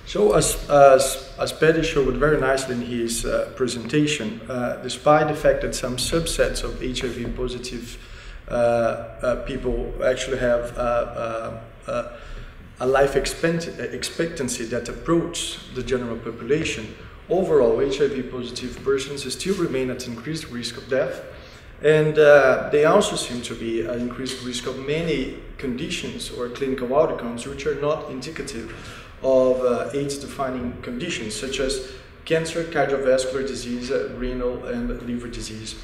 So as Petty showed very nicely in his presentation, despite the fact that some subsets of HIV positive people actually have a life expectancy that approaches the general population, overall HIV positive persons still remain at increased risk of death, and they also seem to be at increased risk of many conditions or clinical outcomes which are not indicative of AIDS-defining conditions such as cancer, cardiovascular disease, renal and liver disease.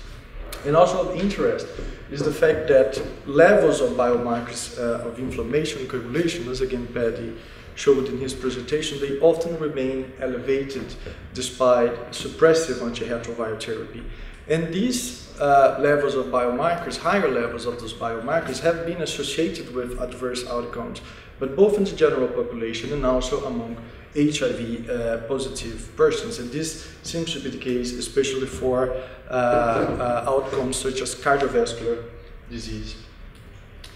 And also of interest is the fact that levels of biomarkers of inflammation and coagulation, as again Paddy showed in his presentation, they often remain elevated despite suppressive antiretroviral therapy. And these levels of biomarkers, higher levels of those biomarkers, have been associated with adverse outcomes, but both in the general population and also among HIV positive persons. And this seems to be the case especially for outcomes such as cardiovascular disease.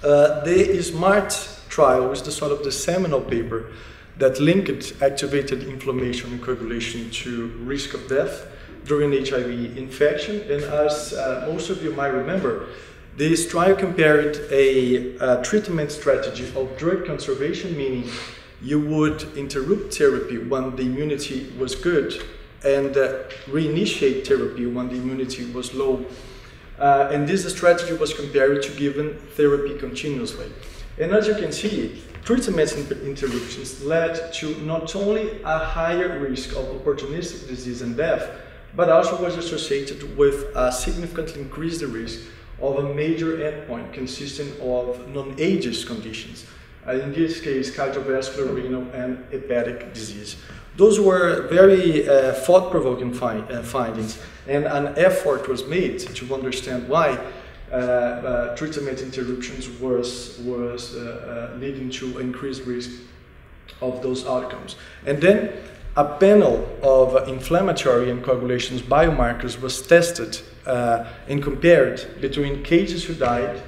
The SMART trial was the sort of the seminal paper that linked activated inflammation and coagulation to risk of death during HIV infection. And as most of you might remember, this trial compared a treatment strategy of drug conservation, meaning you would interrupt therapy when the immunity was good and reinitiate therapy when the immunity was low. And this strategy was compared to given therapy continuously. And as you can see, treatment interruptions led to not only a higher risk of opportunistic disease and death, but also was associated with a significantly increased risk of a major endpoint consisting of non-AIDS conditions. In this case, cardiovascular, renal, and hepatic disease. Those were very thought-provoking findings, and an effort was made to understand why treatment interruptions was leading to increased risk of those outcomes. And then a panel of inflammatory and coagulation biomarkers was tested and compared between cases who died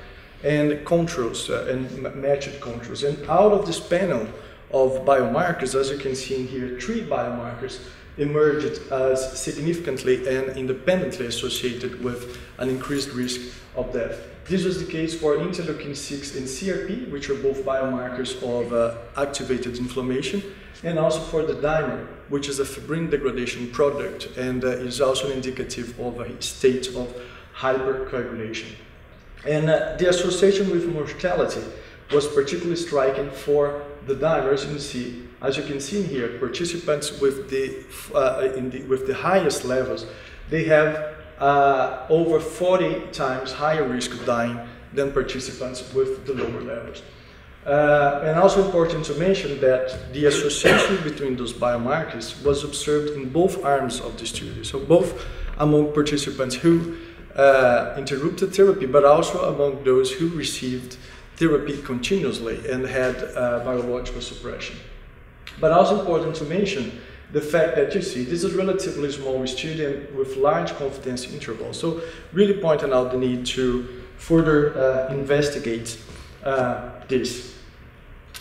and controls and matched controls. And out of this panel of biomarkers, as you can see in here, 3 biomarkers emerged as significantly and independently associated with an increased risk of death. This was the case for interleukin-6 and CRP, which are both biomarkers of activated inflammation, and also for the dimer, which is a fibrin degradation product and is also indicative of a state of hypercoagulation. And the association with mortality was particularly striking for the dimer. As you can see in here, participants with the highest levels, they have over 40 times higher risk of dying than participants with the lower levels. And also important to mention that the association between those biomarkers was observed in both arms of the study. So both among participants who interrupted therapy, but also among those who received therapy continuously and had biological suppression. But also important to mention the fact that you see this is a relatively small study with large confidence intervals. So really pointing out the need to further investigate this.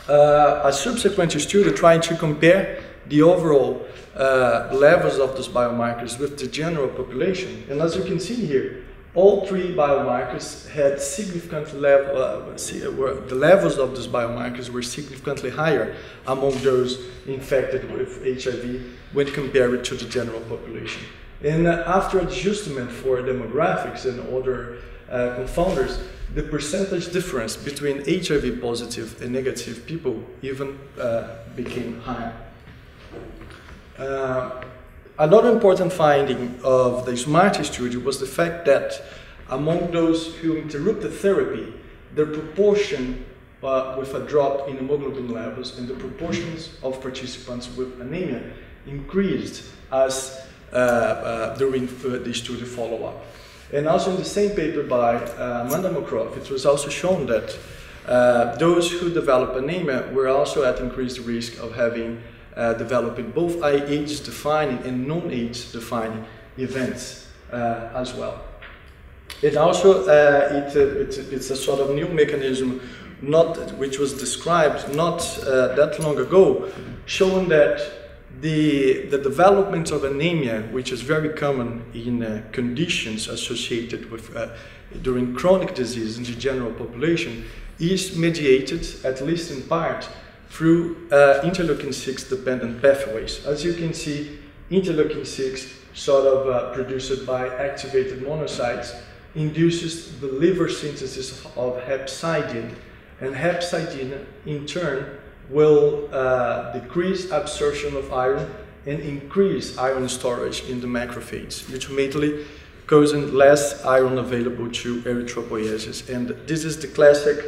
A subsequent study trying to compare the overall levels of those biomarkers with the general population. And as you can see here, all 3 biomarkers had significant the levels of those biomarkers were significantly higher among those infected with HIV when compared to the general population. And after adjustment for demographics and other confounders, the percentage difference between HIV positive and negative people even became higher. Another important finding of the SMART study was the fact that among those who interrupted therapy, the proportion with a drop in hemoglobin levels and the proportions of participants with anemia increased as during the study follow-up. And also in the same paper by Amanda McCroft, it was also shown that those who develop anemia were also at increased risk of having developing both AIDS-defining and non-AIDS-defining events as well. It also it's a sort of new mechanism which was described not that long ago, showing that the development of anemia, which is very common in conditions associated with during chronic disease in the general population, is mediated, at least in part, through interleukin-6 dependent pathways. As you can see, interleukin-6, sort of produced by activated monocytes, induces the liver synthesis of hepcidin, and hepcidin in turn will decrease absorption of iron and increase iron storage in the macrophages, ultimately causing less iron available to erythropoiesis. And this is the classic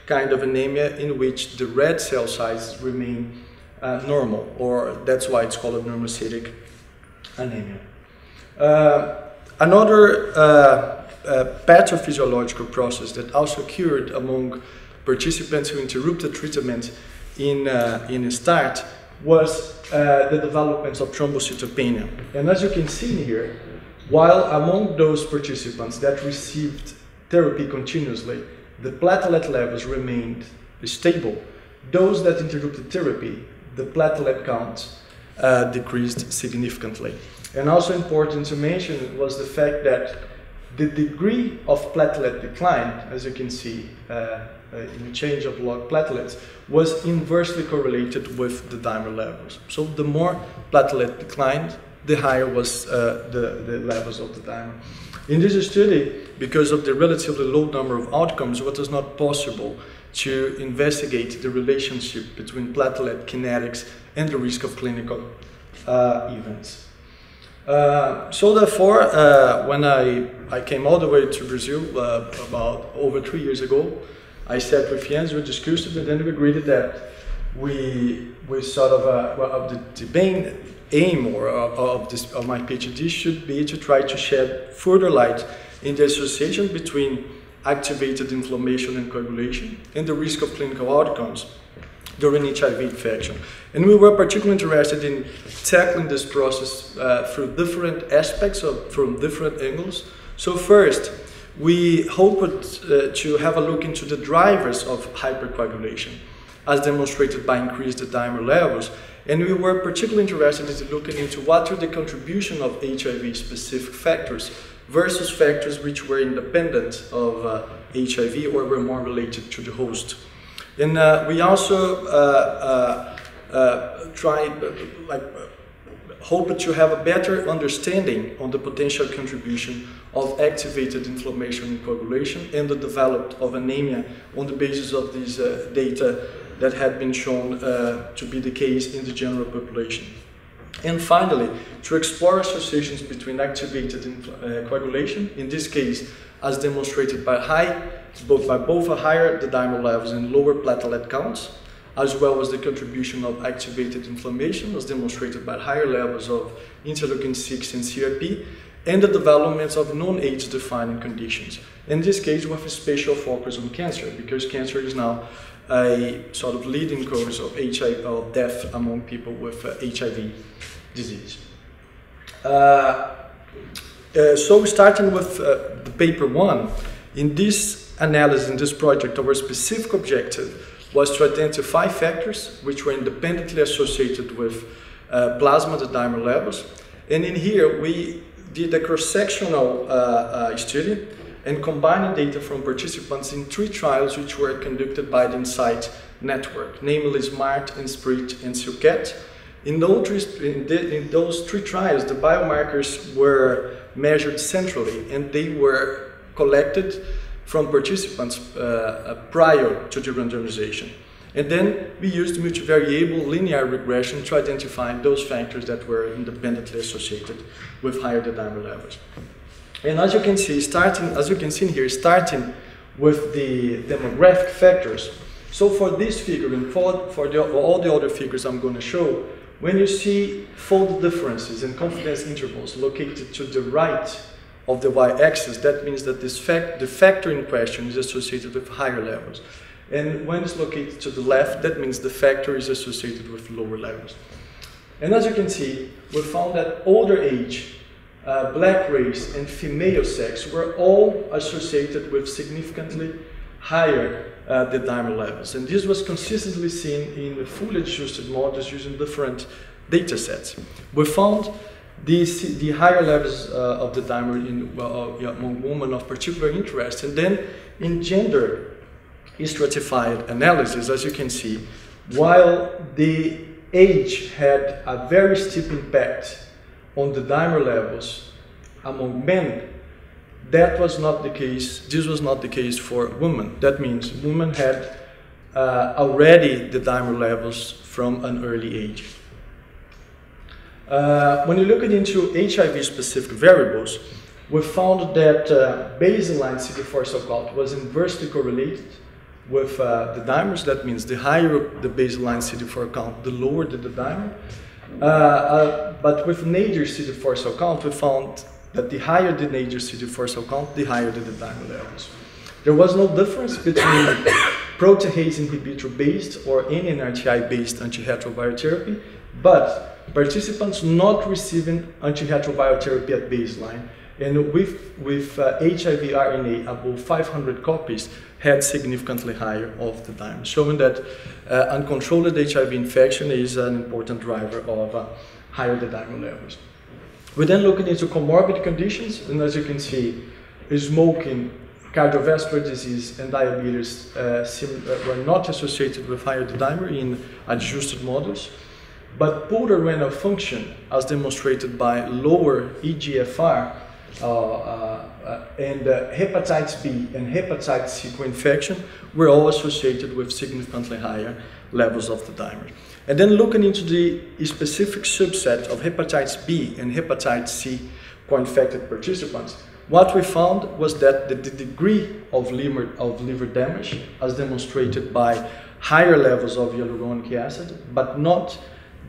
kind of anemia in which the red cell sizes remain normal, or that's why it's called a normocytic anemia. Another pathophysiological process that also occurred among participants who interrupted treatment in Støt was the development of thrombocytopenia. And as you can see here, while among those participants that received therapy continuously, the platelet levels remained stable, those that interrupted therapy, the platelet count decreased significantly. And also important to mention was the fact that the degree of platelet decline, as you can see in the change of log platelets, was inversely correlated with the dimer levels. So the more platelet declined, the higher was the levels of the dimer. In this study, because of the relatively low number of outcomes, it was not possible to investigate the relationship between platelet kinetics and the risk of clinical events. So therefore, when I came all the way to Brazil about over 3 years ago, I sat with Jens, we discussed it, and then we agreed that we sort of, the main aim of my PhD should be to try to shed further light in the association between activated inflammation and coagulation and the risk of clinical outcomes during HIV infection. And we were particularly interested in tackling this process through different aspects, from different angles. So first, we hoped to have a look into the drivers of hypercoagulation, as demonstrated by increased dimer levels. And we were particularly interested in looking into what are the contribution of HIV-specific factors versus factors which were independent of HIV or were more related to the host. And we also hoped to have a better understanding on the potential contribution of activated inflammation and coagulation and the development of anemia on the basis of these data that had been shown to be the case in the general population. And finally, to explore associations between activated coagulation, in this case as demonstrated by both a higher dimer levels and lower platelet counts, as well as the contribution of activated inflammation as demonstrated by higher levels of interleukin-6 and CRP, and the development of non-AIDS defining conditions. In this case, with a special focus on cancer, because cancer is now a sort of leading cause of HIV, of death among people with HIV disease. So starting with the paper 1, in this analysis, in this project, our specific objective was to identify factors which were independently associated with plasma dimer levels. And in here, we did a cross-sectional study and combining data from participants in 3 trials which were conducted by the Insight network, namely SMART and SPRIT and SILCAT. In those 3 trials, the biomarkers were measured centrally and they were collected from participants prior to the randomization. And then we used multivariable linear regression to identify those factors that were independently associated with higher dimer levels. And as you can see, starting with the demographic factors, so for this figure and for all the other figures I'm going to show, when you see fold differences and confidence intervals located to the right of the y-axis, that means that the factor in question is associated with higher levels. And when it's located to the left, that means the factor is associated with lower levels. And as you can see, we found that older age, black race, and female sex were all associated with significantly higher the dimer levels. And this was consistently seen in the fully adjusted models using different data sets. We found the higher levels of the dimer among women of particular interest. And then in gender stratified analysis, as you can see, while the age had a very steep impact on the dimer levels among men, that was not the case. This was not the case for women. That means women had already the dimer levels from an early age. When you look into HIV-specific variables, we found that baseline CD4 cell count was inversely correlated with the dimers. That means the higher the baseline CD4 count, the lower the dimer. But with nadir CD4 cell count, we found that the higher the nadir CD4 cell count, the higher the dimer levels. There was no difference between protease inhibitor-based or any NRTI-based antiretroviral therapy, but participants not receiving antiretroviral therapy at baseline and with HIV RNA above 500 copies had significantly higher of the dimer, showing that uncontrolled HIV infection is an important driver of higher the dimer levels. We then looked into comorbid conditions, and as you can see, smoking, cardiovascular disease, and diabetes were not associated with higher the dimer in adjusted models. But poor renal function, as demonstrated by lower EGFR and hepatitis B and hepatitis C co-infection, were all associated with significantly higher levels of the dimer. And then looking into the specific subset of hepatitis B and hepatitis C co-infected participants, what we found was that the degree of liver damage, as demonstrated by higher levels of hyaluronic acid, but not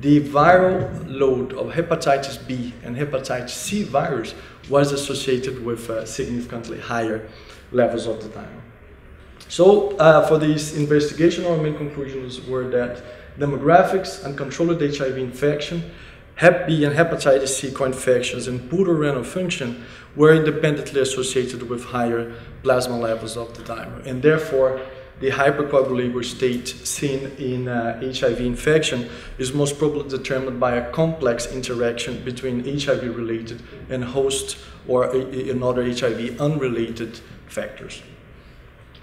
the viral load of hepatitis B and hepatitis C virus, was associated with significantly higher levels of the dimer. So for this investigation, our main conclusions were that demographics and controlled HIV infection, Hep B and hepatitis C co-infections, and poor renal function were independently associated with higher plasma levels of the dimer, and therefore the hypercoagulable state seen in HIV infection is most probably determined by a complex interaction between HIV-related and host or another HIV-unrelated factors.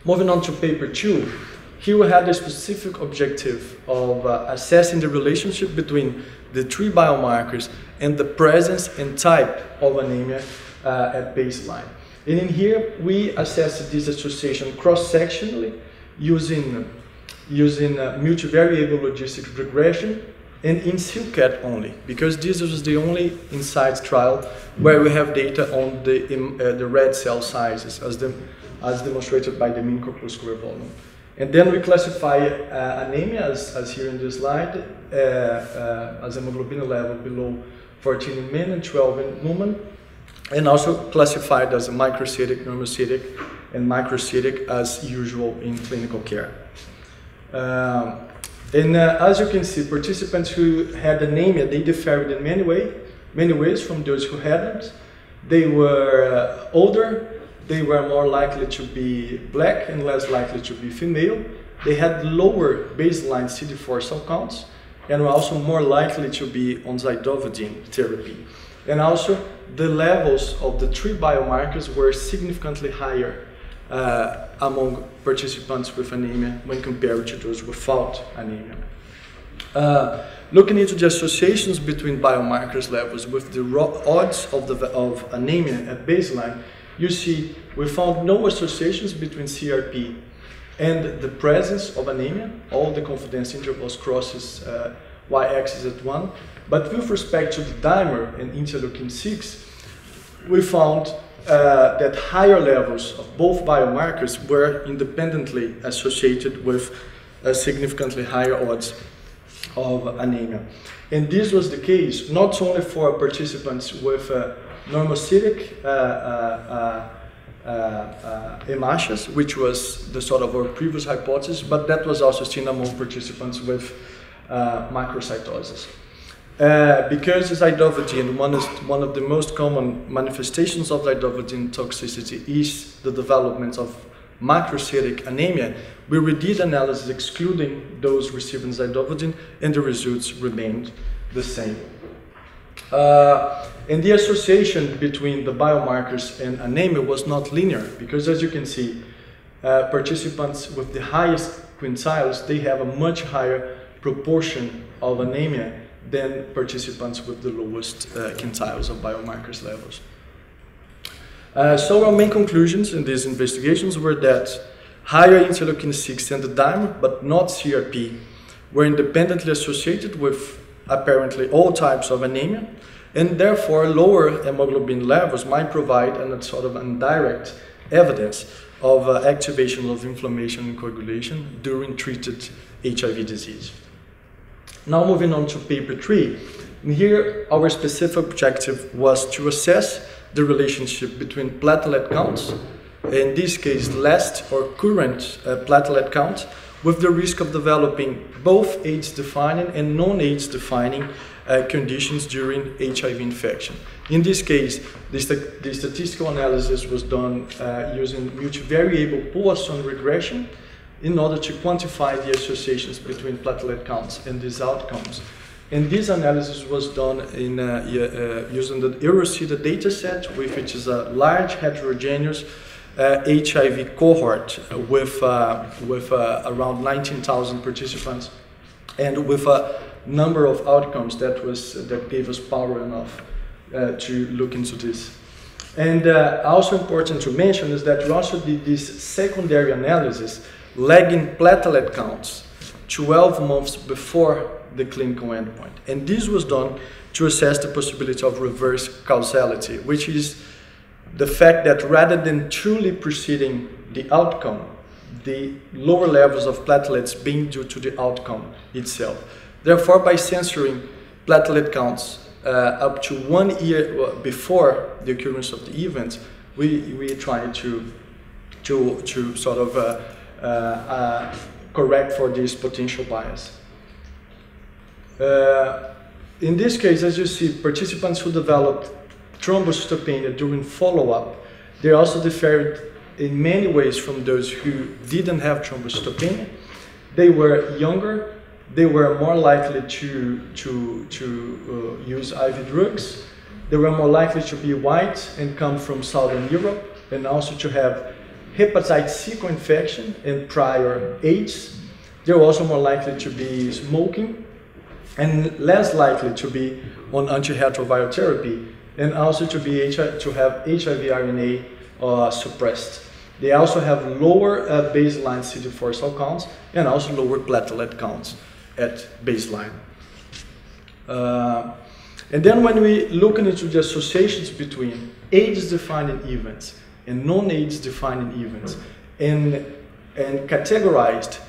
Moving on to paper 2, here we had a specific objective of assessing the relationship between the 3 biomarkers and the presence and type of anemia at baseline. And in here, we assessed this association cross-sectionally using multivariable logistic regression and in CILCAT only, because this was the only inside trial where we have data on the red cell sizes as demonstrated by the mean corpuscular volume. And then we classify anemia as here in this slide as hemoglobin level below 14 in men and 12 in women, and also classified as a microcytic, normocytic, and microcytic as usual in clinical care. As you can see, participants who had anemia, they differed in many ways from those who hadn't. They were older, they were more likely to be black and less likely to be female. They had lower baseline CD4 cell counts and were also more likely to be on zidovudine therapy. And also, the levels of the 3 biomarkers were significantly higher among participants with anemia when compared to those without anemia. Looking into the associations between biomarkers levels with the odds of anemia at baseline, you see we found no associations between CRP and the presence of anemia. All the confidence intervals crosses y-axis at 1. But with respect to the dimer and interleukin-6, we found that higher levels of both biomarkers were independently associated with significantly higher odds of anemia. And this was the case not only for participants with normocytic hemácias, which was the sort of our previous hypothesis, but that was also seen among participants with microcytosis. Because zidovudine, one of the most common manifestations of zidovudine toxicity is the development of macrocytic anemia, we redid analysis excluding those receiving zidovudine, and the results remained the same. And the association between the biomarkers and anemia was not linear, because as you can see, participants with the highest quintiles, they have a much higher proportion of anemia than participants with the lowest quintiles of biomarkers levels. So our main conclusions in these investigations were that higher interleukin 6 and the dimer, but not CRP, were independently associated with apparently all types of anemia, and therefore lower hemoglobin levels might provide a sort of indirect evidence of activation of inflammation and coagulation during treated HIV disease. Now moving on to paper 3. Here our specific objective was to assess the relationship between platelet counts, in this case last or current platelet count, with the risk of developing both AIDS-defining and non-AIDS-defining conditions during HIV infection. In this case, the statistical analysis was done using multivariable Poisson regression in order to quantify the associations between platelet counts and these outcomes. And this analysis was done in, using the Eurocida dataset, which is a large heterogeneous HIV cohort with around 19,000 participants, and with a number of outcomes that gave us power enough to look into this. And also important to mention is that we also did this secondary analysis lagging platelet counts 12 months before the clinical endpoint. And this was done to assess the possibility of reverse causality, which is the fact that rather than truly preceding the outcome, the lower levels of platelets being due to the outcome itself. Therefore, by censoring platelet counts up to 1 year before the occurrence of the event, we try to sort of correct for this potential bias. In this case, as you see, participants who developed thrombocytopenia during follow-up, they also differed in many ways from those who didn't have thrombocytopenia. They were younger, they were more likely to use IV drugs, they were more likely to be white and come from Southern Europe, and also to have hepatitis C co-infection and prior AIDS. They were also more likely to be smoking and less likely to be on antiretroviral therapy, and also to have HIV RNA suppressed. They also have lower baseline CD4 cell counts and also lower platelet counts at baseline. And then when we look into the associations between AIDS-defining events and non-AIDS-defining events, and categorized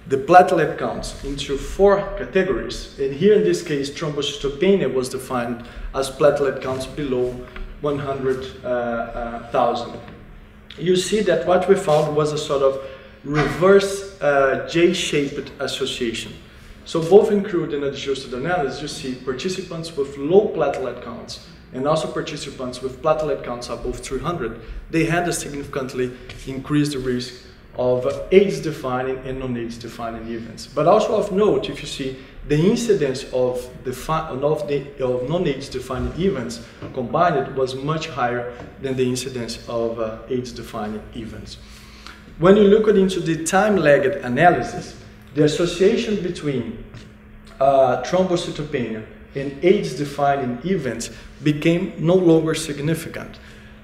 the platelet counts into 4 categories, and here in this case thrombocytopenia was defined as platelet counts below 100,000. You see that what we found was a sort of reverse J-shaped association. So both in crude and adjusted analysis, you see participants with low platelet counts and also participants with platelet counts above 300, they had a significantly increased risk of AIDS-defining and non-AIDS-defining events. But also of note, if you see, the incidence of non-AIDS-defining events combined was much higher than the incidence of AIDS-defining events. When you look into the time-lagged analysis, the association between thrombocytopenia and AIDS-defining events became no longer significant,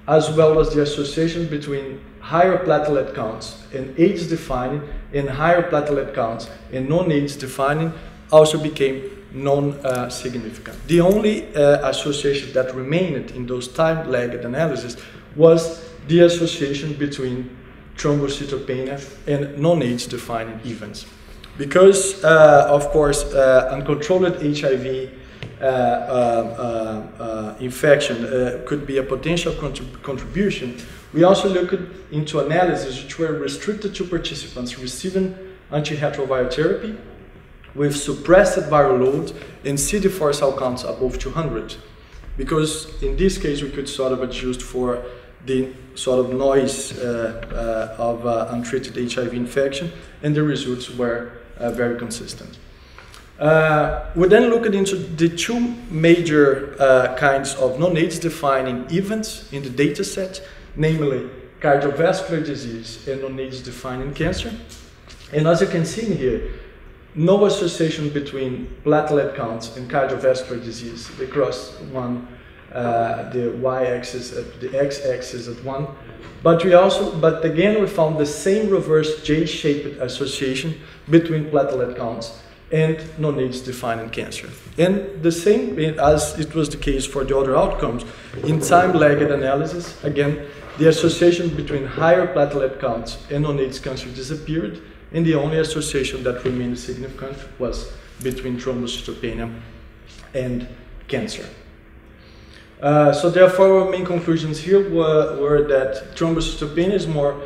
as well as the association between higher platelet counts and AIDS-defining and higher platelet counts and non-AIDS-defining also became non-significant. The only association that remained in those time-lagged analysis was the association between thrombocytopenia and non-AIDS-defining events. Because, of course, uncontrolled HIV infection could be a potential contribution, we also looked into analyses which were restricted to participants receiving antiretroviral therapy with suppressed viral load and CD4 cell counts above 200. Because in this case we could sort of adjust for the sort of noise of untreated HIV infection, and the results were very consistent. We then looked into the two major kinds of non-AIDS defining events in the data set, namely cardiovascular disease and non-AIDS defining cancer. And as you can see in here, no association between platelet counts and cardiovascular disease. They cross one, the y-axis, the x-axis at one. But again, we found the same reverse J-shaped association between platelet counts and non-AIDS defining cancer. And the same as it was the case for the other outcomes, in time-lagged analysis, again, the association between higher platelet counts and non-AIDS cancer disappeared, and the only association that remained significant was between thrombocytopenia and cancer. So therefore, our main conclusions here were that thrombocytopenia is more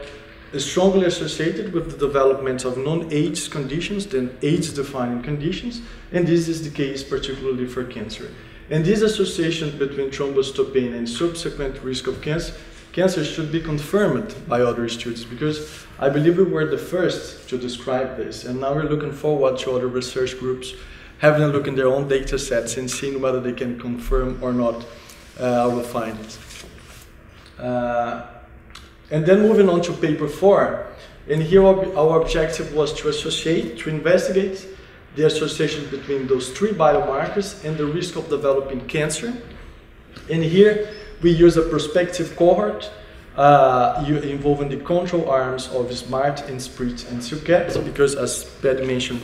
strongly associated with the development of non-AIDS conditions than AIDS-defining conditions, and this is the case particularly for cancer. And this association between thrombocytopenia and subsequent risk of cancer should be confirmed by other studies, because I believe we were the first to describe this, and now we're looking forward to other research groups having a look in their own data sets and seeing whether they can confirm or not our findings. And then moving on to paper 4, and here our objective was to investigate the association between those 3 biomarkers and the risk of developing cancer. And here we use a prospective cohort involving the control arms of SMART and SPRIT and SILCAT, because as Ph.d. mentioned,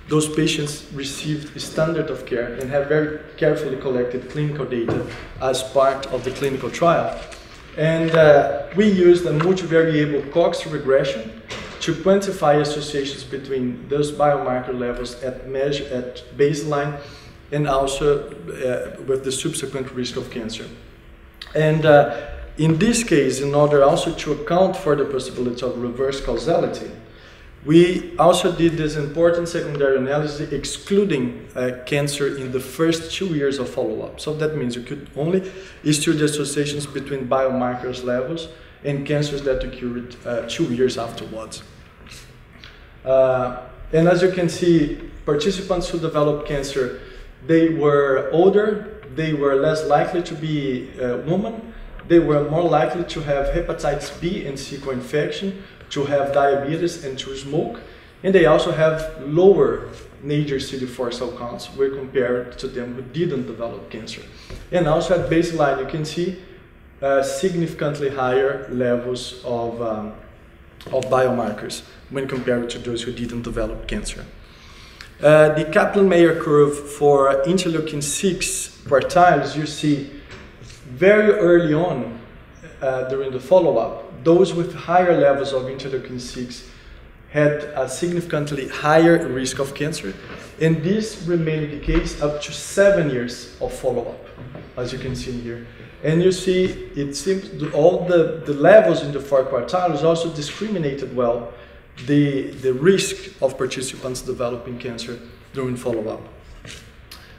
those patients received standard of care and have very carefully collected clinical data as part of the clinical trial. And we used a multivariable Cox regression to quantify associations between those biomarker levels at baseline and also with the subsequent risk of cancer. And in this case, in order also to account for the possibility of reverse causality, we also did this important secondary analysis excluding cancer in the first 2 years of follow-up. So that means you could only study associations between biomarkers levels and cancers that occurred 2 years afterwards. And as you can see, participants who developed cancer, they were older, they were less likely to be women, they were more likely to have hepatitis B and C co-infection, to have diabetes and to smoke, and they also have lower major CD4 cell counts when compared to them who didn't develop cancer. And also at baseline you can see significantly higher levels of biomarkers when compared to those who didn't develop cancer. The Kaplan-Meier curve for interleukin-6 quartiles, you see very early on during the follow-up, those with higher levels of interleukin-6 had a significantly higher risk of cancer, and this remained the case up to 7 years of follow-up, as you can see here. And you see, it seems all the levels in the 4 quartiles also discriminated well the risk of participants developing cancer during follow-up.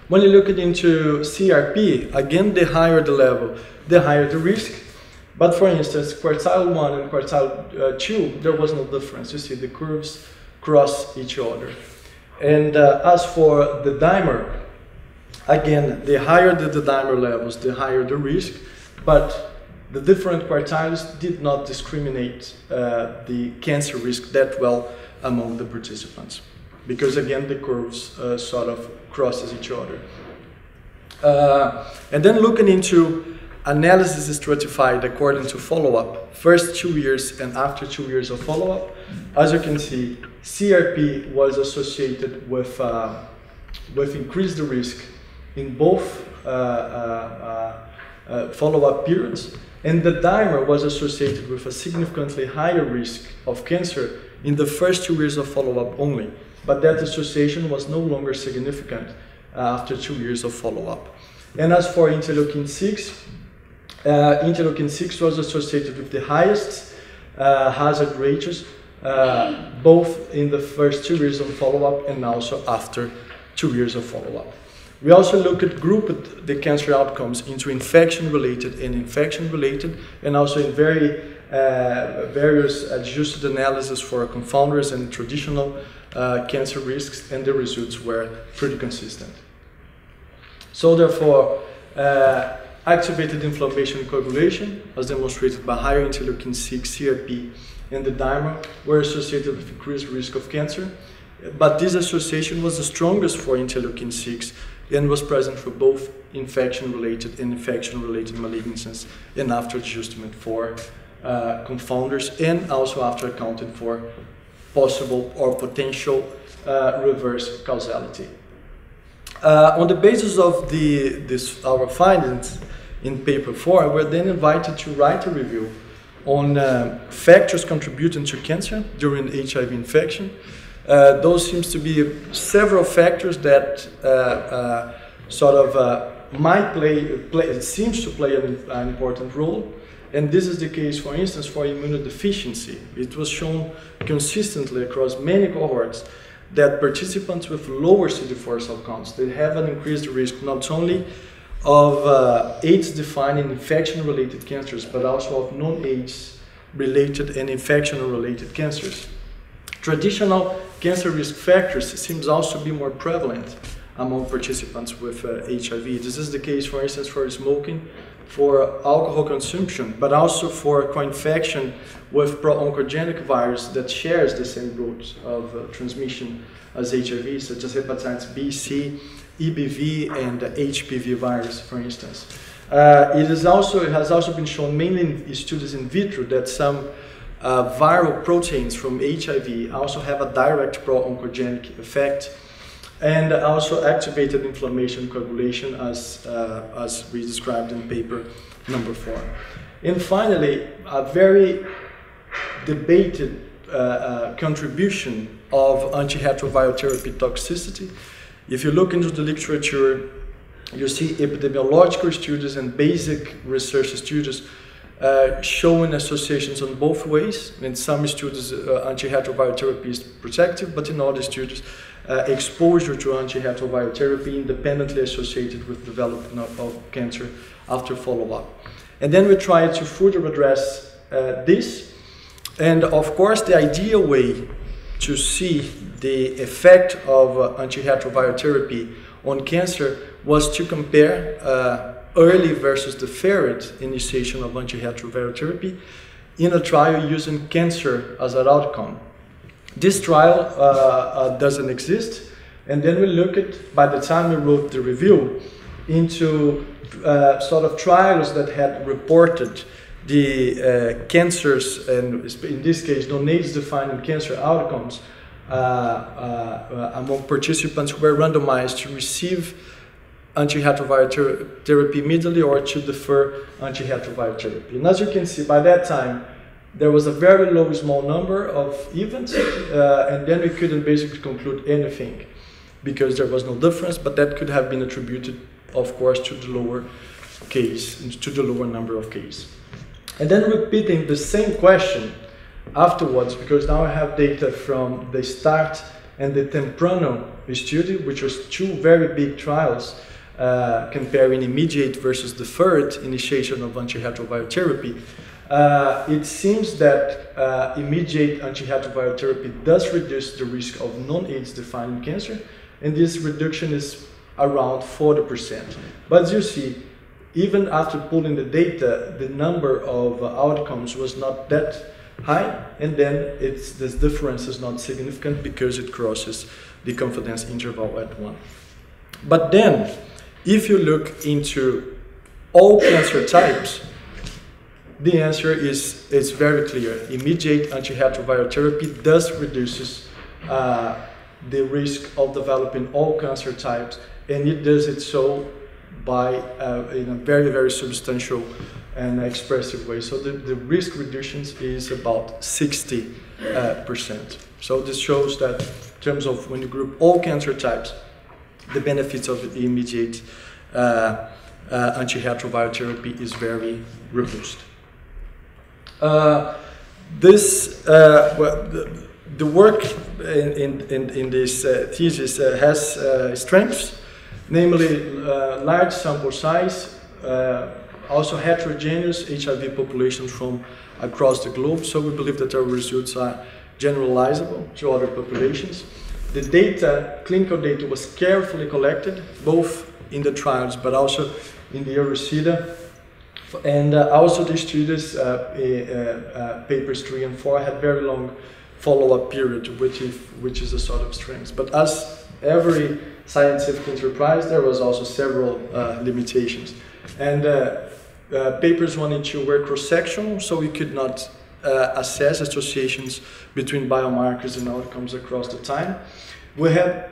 When you look into CRP, again, the higher the level, the higher the risk. But for instance, quartile 1 and quartile 2, there was no difference. You see the curves cross each other. And as for the dimer, again, the higher the dimer levels, the higher the risk, but the different quartiles did not discriminate the cancer risk that well among the participants, because again, the curves sort of crosses each other. And then looking into analysis stratified according to follow-up, first 2 years and after 2 years of follow-up, as you can see, CRP was associated with increased risk in both follow-up periods, and the dimer was associated with a significantly higher risk of cancer in the first 2 years of follow-up only, but that association was no longer significant after 2 years of follow-up. And as for interleukin-6, interleukin-6 was associated with the highest hazard ratios, both in the first 2 years of follow-up and also after 2 years of follow-up. We also grouped the cancer outcomes into infection-related and infection-related, and also in various adjusted analysis for confounders and traditional cancer risks, and the results were pretty consistent. So therefore, activated inflammation and coagulation, as demonstrated by higher interleukin-6, CRP, and the dimer, were associated with increased risk of cancer. But this association was the strongest for interleukin-6 and was present for both infection-related and infection-related malignancies, and after adjustment for confounders, and also after accounting for possible or potential reverse causality. On the basis of our findings in paper 4, we're then invited to write a review on factors contributing to cancer during HIV infection. Those seems to be several factors that seems to play an important role. And this is the case, for instance, for immunodeficiency. It was shown consistently across many cohorts that participants with lower CD4 cell counts, they have an increased risk not only of AIDS-defining infection-related cancers, but also of non-AIDS-related and infection-related cancers. Traditional cancer risk factors seems also to be more prevalent among participants with HIV. This is the case, for instance, for smoking, for alcohol consumption, but also for co-infection with pro-oncogenic virus that shares the same routes of transmission as HIV, such as hepatitis B, C, EBV, and HPV virus, for instance. It has also been shown, mainly in studies in vitro, that some viral proteins from HIV also have a direct pro-oncogenic effect, and also activated inflammation coagulation, as we described in paper number 4. And finally, a very debated contribution of antiretroviral therapy toxicity. If you look into the literature, you see epidemiological studies and basic research studies showing associations on both ways. In some studies, antiretroviral therapy is protective, but in other studies, exposure to antiretroviral therapy independently associated with development of cancer after follow-up. And then we try to further address this. And of course, the ideal way to see the effect of antiretroviral therapy on cancer was to compare early versus deferred initiation of antiretroviral therapy in a trial using cancer as an outcome. This trial doesn't exist, and then we look at, by the time we wrote the review, into sort of trials that had reported the cancers, and in this case, non-AIDS-defining cancer outcomes among participants who were randomized to receive antiretroviral therapy immediately or to defer antiretroviral therapy. And as you can see, by that time, there was a very low, small number of events, and then we couldn't basically conclude anything because there was no difference, but that could have been attributed, of course, to the lower case, to the lower number of cases. And then repeating the same question afterwards, because now I have data from the START and the Temprano study, which was two very big trials comparing immediate versus deferred initiation of antiretroviral therapy. It seems that immediate antiretroviral therapy does reduce the risk of non-AIDS defining cancer, and this reduction is around 40%. But as you see, even after pulling the data, the number of outcomes was not that high, and then this difference is not significant because it crosses the confidence interval at 1. But then, if you look into all cancer types, the answer is very clear. Immediate antiretroviral therapy does reduces the risk of developing all cancer types, and it does it so by in a very, very substantial and expressive way. So the risk reductions is about 60%. So this shows that in terms of when you group all cancer types, the benefits of the immediate antiretroviral therapy is very robust. The work in this thesis has strengths. namely large sample size, also heterogeneous HIV populations from across the globe. So we believe that our results are generalizable to other populations. The data, clinical data, was carefully collected, both in the trials but also in the Eurocida. And also the studies, papers 3 and 4, had very long follow-up period, which is a sort of strength. But as every scientific enterprise, there was also several limitations. And papers 1 and 2 were cross-sectional, so we could not assess associations between biomarkers and outcomes across the time. We had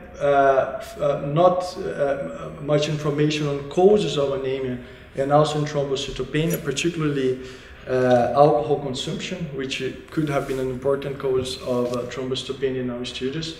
not much information on causes of anemia and also in thrombocytopenia, particularly alcohol consumption, which could have been an important cause of thrombocytopenia in our studies.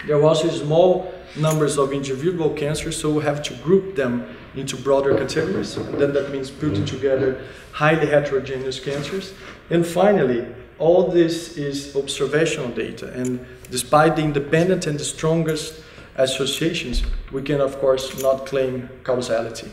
There were also small numbers of individual cancers, so we have to group them into broader categories, and then that means putting together highly heterogeneous cancers. And finally, all this is observational data, and despite the independent and the strongest associations, we can of course not claim causality.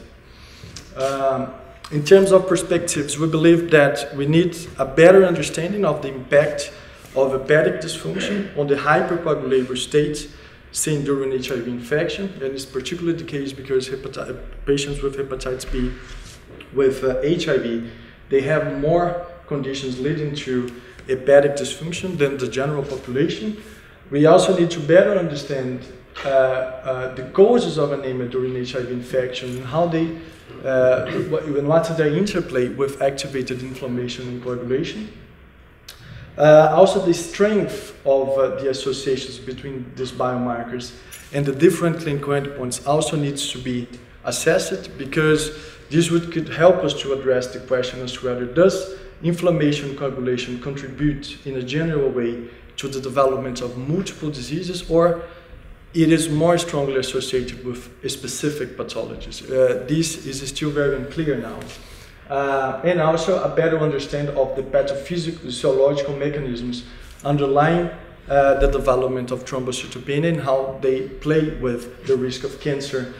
In terms of perspectives, we believe that we need a better understanding of the impact of hepatic dysfunction on the hypercoagulable state seen during HIV infection, and it's particularly the case because patients with hepatitis B with HIV, they have more conditions leading to hepatic dysfunction than the general population. We also need to better understand the causes of anemia during HIV infection and how they what's their interplay with activated inflammation and coagulation. Also the strength of the associations between these biomarkers and the different clinical endpoints also needs to be assessed, because this could help us to address the question as to whether does inflammation coagulation contribute in a general way to the development of multiple diseases, or it is more strongly associated with specific pathologies. This is still very unclear now. And also a better understanding of the pathophysiological mechanisms underlying the development of thrombocytopenia and how they play with the risk of cancer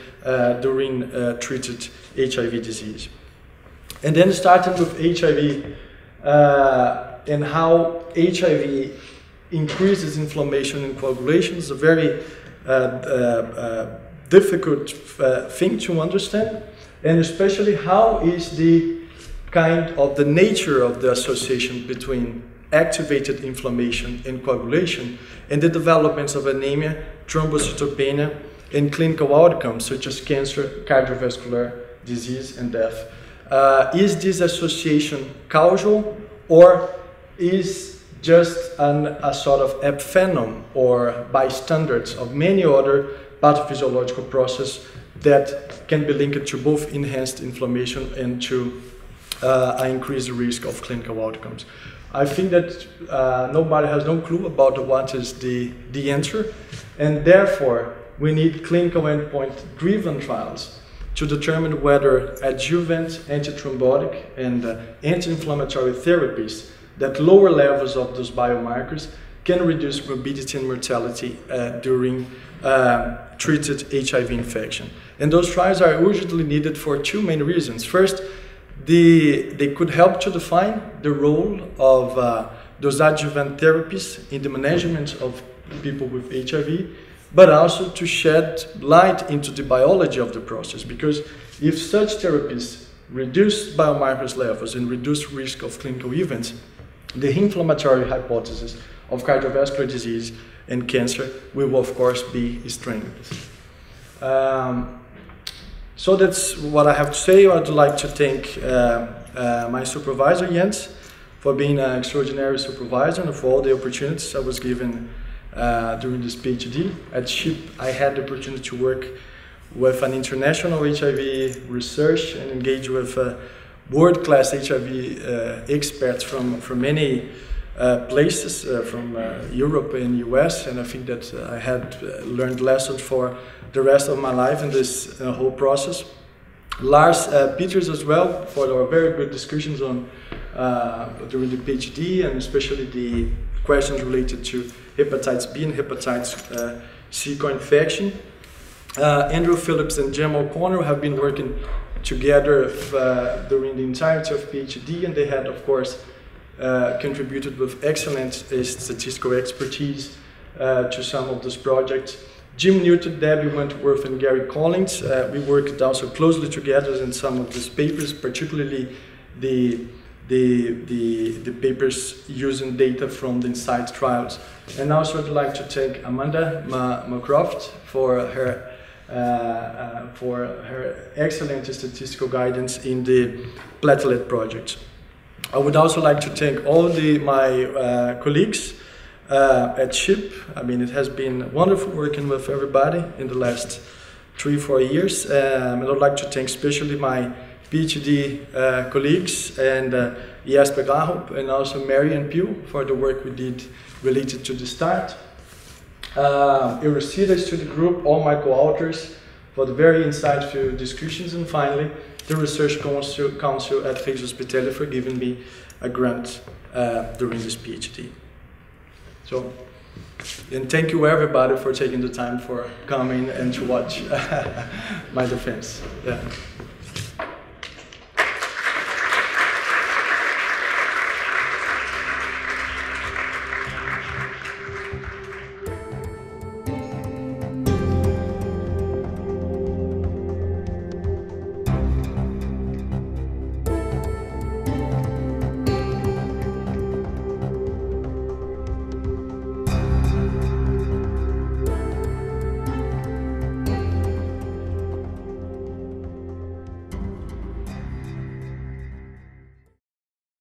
during treated HIV disease. And then starting with HIV and how HIV increases inflammation and coagulation is a very difficult thing to understand, and especially how is the kind of the nature of the association between activated inflammation and coagulation and the developments of anemia, thrombocytopenia, and clinical outcomes such as cancer, cardiovascular disease, and death. Is this association causal, or is just a sort of epiphenom or bystanders of many other pathophysiological processes that can be linked to both enhanced inflammation and to an increased risk of clinical outcomes? I think that nobody has no clue about what is the answer, and therefore we need clinical endpoint driven trials to determine whether adjuvant antithrombotic and anti-inflammatory therapies that lower levels of those biomarkers can reduce morbidity and mortality during treated HIV infection. And those trials are urgently needed for two main reasons. First, they could help to define the role of those adjuvant therapies in the management of people with HIV, but also to shed light into the biology of the process, because if such therapies reduce biomarkers levels and reduce risk of clinical events, the inflammatory hypothesis of cardiovascular disease and cancer will of course be strengthened. So that's what I have to say. I'd like to thank my supervisor Jens for being an extraordinary supervisor and for all the opportunities I was given during this PhD. At SHIP I had the opportunity to work with an international HIV research and engage with world-class HIV experts from many places, from Europe and US, and I think that I had learned lessons for the rest of my life in this whole process. Lars Peters as well, for our very good discussions on during the PhD, and especially the questions related to hepatitis B and hepatitis C co-infection. Andrew Phillips and Jem O'Connor have been working together during the entirety of PhD, and they had, of course, contributed with excellent statistical expertise to some of those projects. Jim Newton, Debbie Wentworth, and Gary Collins, we worked also closely together in some of these papers, particularly the papers using data from the INSIGHT trials. And also I'd like to thank Amanda McCroft for her excellent statistical guidance in the platelet project. I would also like to thank all my colleagues at SHIP. I mean, it has been wonderful working with everybody in the last 3-4 years. And I'd like to thank especially my PhD colleagues and Jesper Grahup and also Mary and Pew for the work we did related to the START. Eurocida Study Group, all my co-authors for the very insightful discussions, and finally the Research Council at Reis Hospitalet for giving me a grant during this PhD. So, and thank you everybody for taking the time for coming and to watch my defense. Yeah.